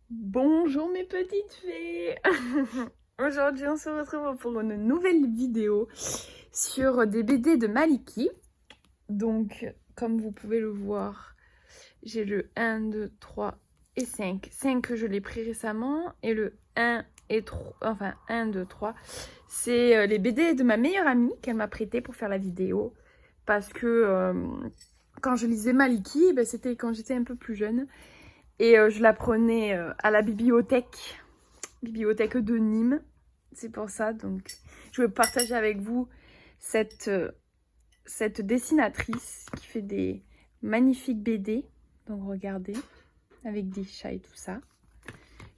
Bonjour mes petites fées. Aujourd'hui on se retrouve pour une nouvelle vidéo sur des BD de Maliki. Donc comme vous pouvez le voir, j'ai le 1, 2, 3 et 5. 5 je l'ai pris récemment et le 1 et 3, enfin 1, 2, 3, c'est les BD de ma meilleure amie qu'elle m'a prêté pour faire la vidéo. Parce que quand je lisais Maliki, c'était quand j'étais un peu plus jeune. Et je la prenais à la bibliothèque de Nîmes. C'est pour ça, donc je vais partager avec vous cette dessinatrice qui fait des magnifiques BD. Donc regardez, avec des chats et tout ça.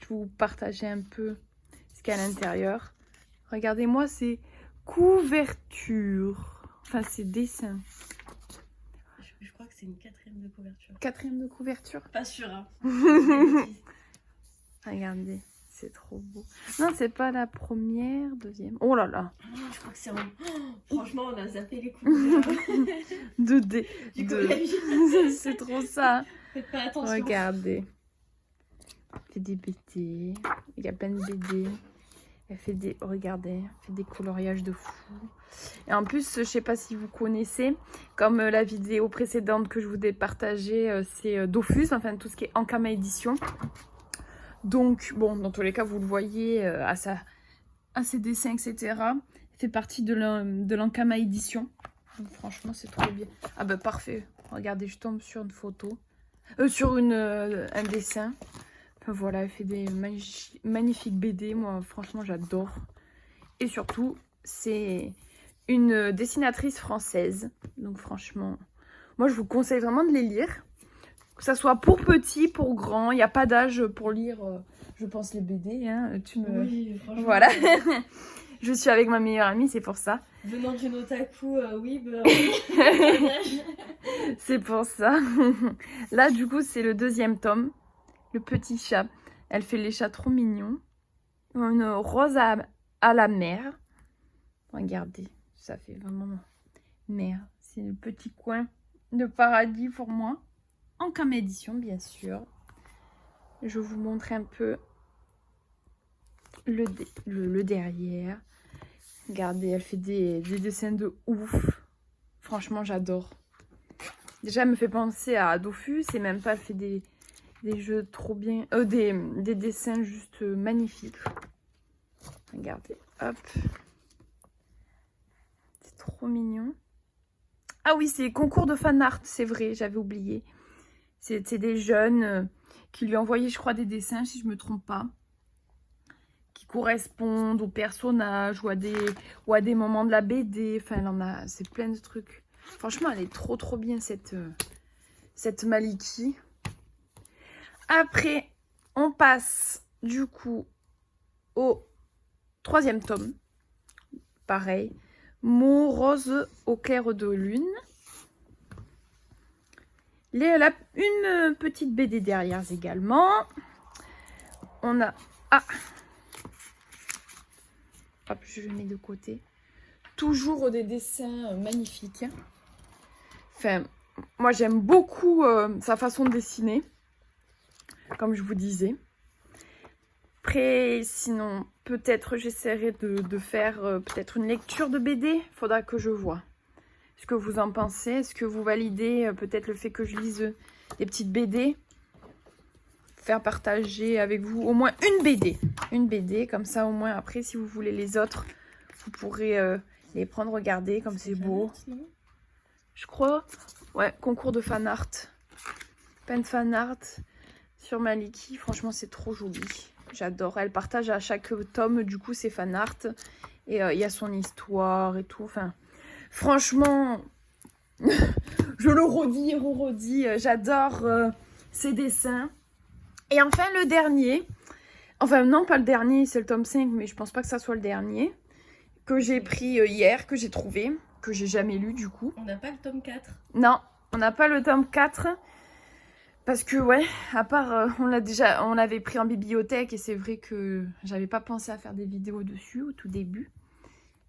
Je vais vous partager un peu ce qu'il y a à l'intérieur. Regardez-moi ces couvertures. Enfin, ces dessins. Je crois que c'est une quatrième de couverture. Quatrième de couverture. Pas sûr, hein. Regardez, c'est trop beau. Non, c'est pas la première, deuxième. Oh là là. Je crois que c'est un... franchement, on a zappé les couleurs. 2D. Du collège. C'est trop ça. Faites pas attention. Regardez. Elle fait des BD. Il y a plein de BD. Elle fait des... Regardez. Elle fait des coloriages de fou. Et en plus, je sais pas si vous connaissez, comme la vidéo précédente que je vous ai partagée, c'est Dofus, enfin tout ce qui est Ankama édition. Donc, bon, dans tous les cas, vous le voyez à ses dessins, etc. Il fait partie de l'Ankama édition. Donc, franchement, c'est trop bien. Ah bah parfait. Regardez, je tombe sur une photo. Sur un dessin. Enfin, voilà, elle fait des magnifiques BD. Moi, franchement, j'adore. Et surtout, c'est une dessinatrice française. Donc, franchement, moi, je vous conseille vraiment de les lire. Que ça soit pour petit, pour grand, il n'y a pas d'âge pour lire, je pense, les BD. Hein. Oui, franchement. Voilà. Je suis avec ma meilleure amie, c'est pour ça. Venant d'une otaku, oui, bah... C'est pour ça. Là, du coup, c'est le deuxième tome. Le petit chat. Elle fait les chats trop mignons. Une rose à la mer. Regardez, ça fait vraiment mer. C'est le petit coin de paradis pour moi. Ankama édition, bien sûr. Je vais vous montrer un peu le derrière. Regardez, elle fait des dessins de ouf. Franchement, j'adore. Déjà, elle me fait penser à Dofus. Et même pas, elle fait des jeux trop bien. Des dessins juste magnifiques. Regardez, hop. C'est trop mignon. Ah oui, c'est concours de fan art, c'est vrai, j'avais oublié. C'est des jeunes qui lui envoyaient, je crois, des dessins, si je me trompe pas, qui correspondent aux personnages ou à des moments de la BD. Enfin, elle en a, c'est plein de trucs. Franchement, elle est trop bien, cette Maliki. Après, on passe, du coup, au troisième tome. Pareil. Mots rose au clair de lune. Elle a une petite BD derrière également. On a... Ah, hop, je le mets de côté. Toujours des dessins magnifiques. Enfin, moi j'aime beaucoup sa façon de dessiner. Comme je vous disais. Après, sinon, peut-être j'essaierai de faire peut-être une lecture de BD. Faudra que je vois. Ce que vous en pensez. Est-ce que vous validez peut-être le fait que je lise des petites BD? Faire partager avec vous au moins une BD. Une BD, comme ça au moins après, si vous voulez les autres, vous pourrez les prendre, regarder comme c'est beau. Je crois. Ouais, concours de fan art. Pen fan art sur Maliki. Franchement, c'est trop joli. J'adore. Elle partage à chaque tome, du coup, ses fan art. Et il y a son histoire et tout. Enfin, franchement, je le redis, j'adore ses dessins. Et enfin, le dernier, enfin non, pas le dernier, c'est le tome 5, mais je pense pas que ça soit le dernier, que j'ai pris hier, que j'ai trouvé, que j'ai jamais lu du coup. On n'a pas le tome 4. Non, on n'a pas le tome 4, parce que ouais, à part, on l'avait pris en bibliothèque, et c'est vrai que j'avais pas pensé à faire des vidéos dessus au tout début.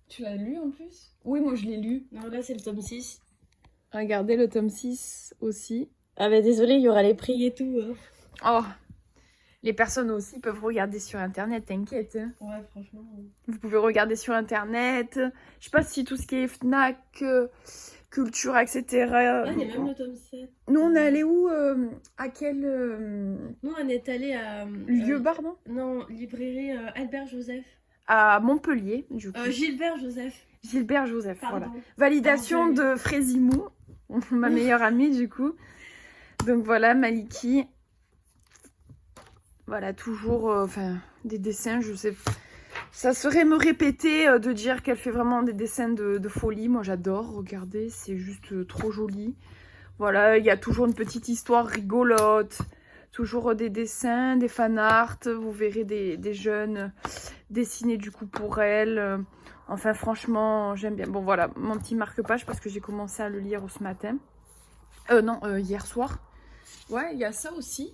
Tu l'as lu en plus? Oui, moi je l'ai lu. Non, là c'est le tome 6. Regardez le tome 6 aussi. Ah bah désolé, il y aura les prix et tout. Oh, Les personnes aussi peuvent regarder sur internet, t'inquiète. Hein. Ouais, franchement. Vous pouvez regarder sur internet. Je sais pas si tout ce qui est Fnac, Cultura, etc. Ah, il y a même le tome 7. Nous, on est allé où à quel Nous, on est allé à. lieu bar, non? Non, librairie Albert Joseph. À Montpellier, du coup. Gilbert Joseph. Gilbert Joseph, Pardon. voilà. Validation de Frésimou, ma meilleure amie, du coup. Donc voilà, Maliki. Voilà, toujours des dessins, je sais. Ça serait me répéter de dire qu'elle fait vraiment des dessins de folie. Moi, j'adore. Regardez, c'est juste trop joli. Voilà, il y a toujours une petite histoire rigolote. Toujours des dessins, des fanarts. Vous verrez des jeunes dessinés du coup pour elle. Enfin, franchement, j'aime bien. Bon, voilà, mon petit marque-page parce que j'ai commencé à le lire ce matin. Non, hier soir. Ouais, il y a ça aussi.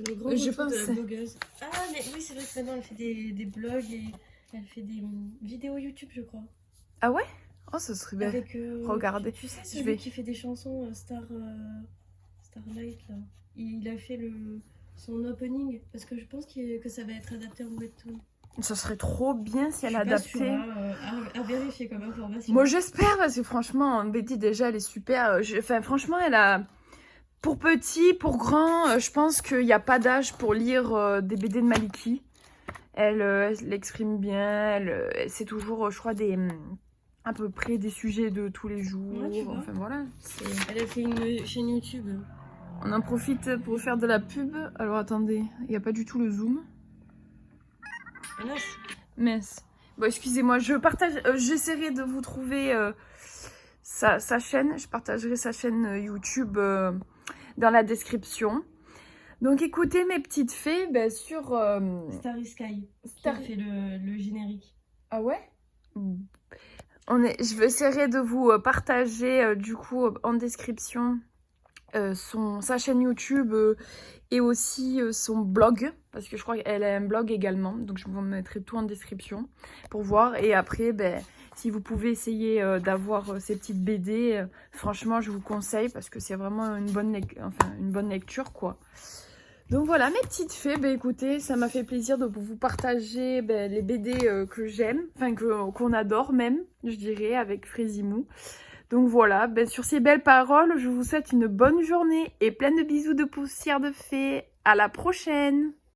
Le grand Je retour de pense. la blogueuse. Ah, mais oui, c'est vrai que maintenant elle fait des blogs et elle fait des vidéos YouTube, je crois. Ah ouais? Oh, ça serait bien. Avec, Regardez. Tu sais, Je celui vais- qui fait des chansons Starlight, là. Il a fait son opening, parce que je pense que ça va être adapté en webtoon. Ça serait trop bien si elle Je suis pas sûre, adaptait. hein, à vérifier comme information. Moi, j'espère parce que franchement, Betty, déjà, elle est super. Enfin, franchement, elle a. Pour petit, pour grand, je pense qu'il n'y a pas d'âge pour lire des BD de Maliki. Elle l'exprime bien. C'est toujours, je crois, à peu près des sujets de tous les jours. Ouais, tu vois. Enfin, voilà. Elle a fait une chaîne YouTube. On en profite pour faire de la pub. Alors, attendez, il n'y a pas du tout le zoom. Ah là, Mince. Bon, excusez-moi, j'essaierai de vous trouver sa chaîne. Je partagerai sa chaîne YouTube dans la description. Donc, écoutez, mes petites fées, sur... Starry Sky, qui Star- a fait le générique. Ah ouais? Je vais essayer de vous partager, du coup, en description, sa chaîne YouTube et aussi son blog, parce que je crois qu'elle a un blog également, donc je vous mettrai tout en description pour voir. Et après, si vous pouvez essayer d'avoir ces petites BD, franchement, je vous conseille parce que c'est vraiment une bonne lecture, quoi. Donc voilà, mes petites fées, écoutez, ça m'a fait plaisir de vous partager les BD que j'aime, enfin qu'on adore même, je dirais, avec Frésimou. Donc voilà, sur ces belles paroles, je vous souhaite une bonne journée et plein de bisous de poussière de fée. À la prochaine!